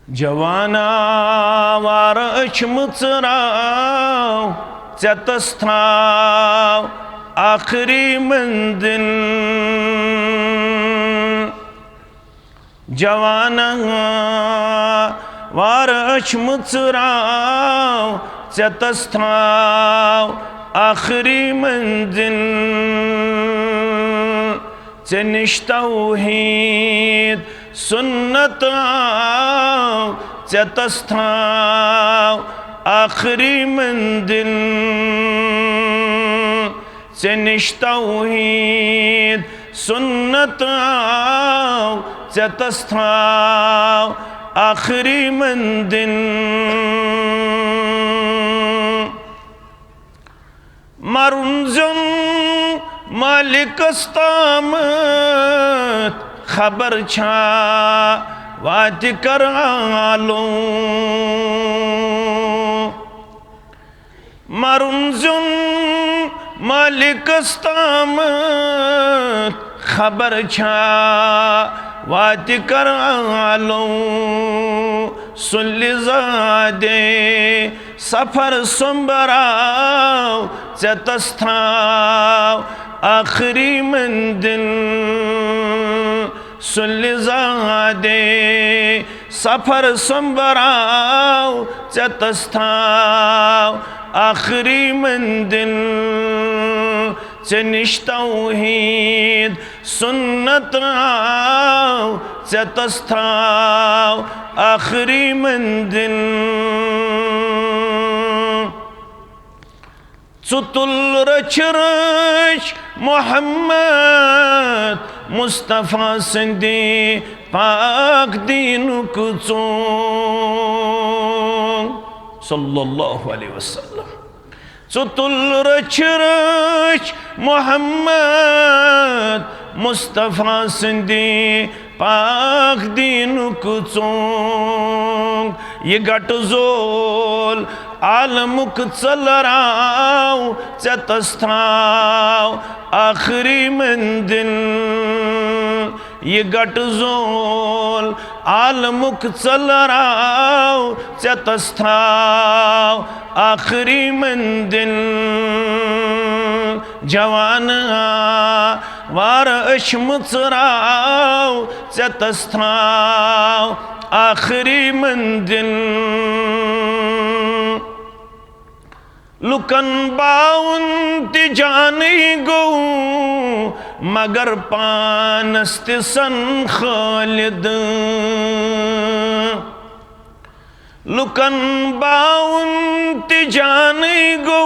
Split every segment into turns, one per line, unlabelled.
जवाना वार अचमुचराव चतस्थाव आखरी मंजिल। जवाना वार अचमुचराव चतस्थाव आखरी मंजिल। चनिश तौहीद सुन्नत चतस्थाव आखरी मंजिल। चनिश तौहीद सुन्नत चतस्थाव आखरी मंजिल। मरुंजुन मालिकस्तामत खबर छा वात कर आलो। मरुंजुन मालिकस्तामत खबर छा वात कर आलो। सुल्लिज़ादे सफर सुंबराव चतस्थाव आखरी मंजिल। सुल्लिज़ादे सफर सुंबराव चतस्थाव आखरी मंजिल। चनिश तौहीद सुन्नत चतस्थाव आखरी मंजिल। चुतुल रच रच मोहम्मद मुस्तफ़ा सिंधी पाक दीन कुचो सल्लल्लाहु अलैहि वसल्लम। चुतुल रच रच मोहम्मद मुस्तफ़ा सिंधी पाक दीन कुचो। ये गट जोल आलमुक चलराव चतस्थाव आखरी मंजिल। ये गट जोल आलमुक चलराव चतस्थाव आखरी मंजिल। जवाना वार अशमुचराव चतस्थाव आखरी मंजिल। लुकन बाउन जानी गो मगर पानस्त सन खालिद। लुकन बाउन जानी गो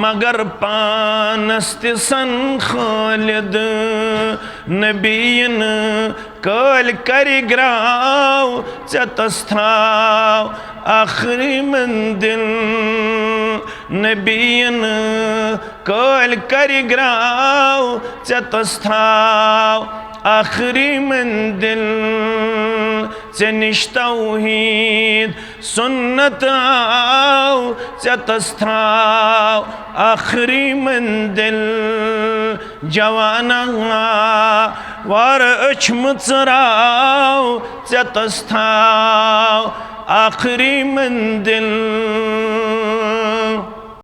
मगर पानस्त सन खालिद। नबीन कल करिग्राव चतस्थाव आखरी मंजिल। नबीन कल करिग्राव चतस्थाव आखरी मंजिल। चनिश तौहीद सुन्नत चतस्थाव आखरी मंजिल। जवाना वार अचमुचराव चतस्थाव आखरी मंजिल।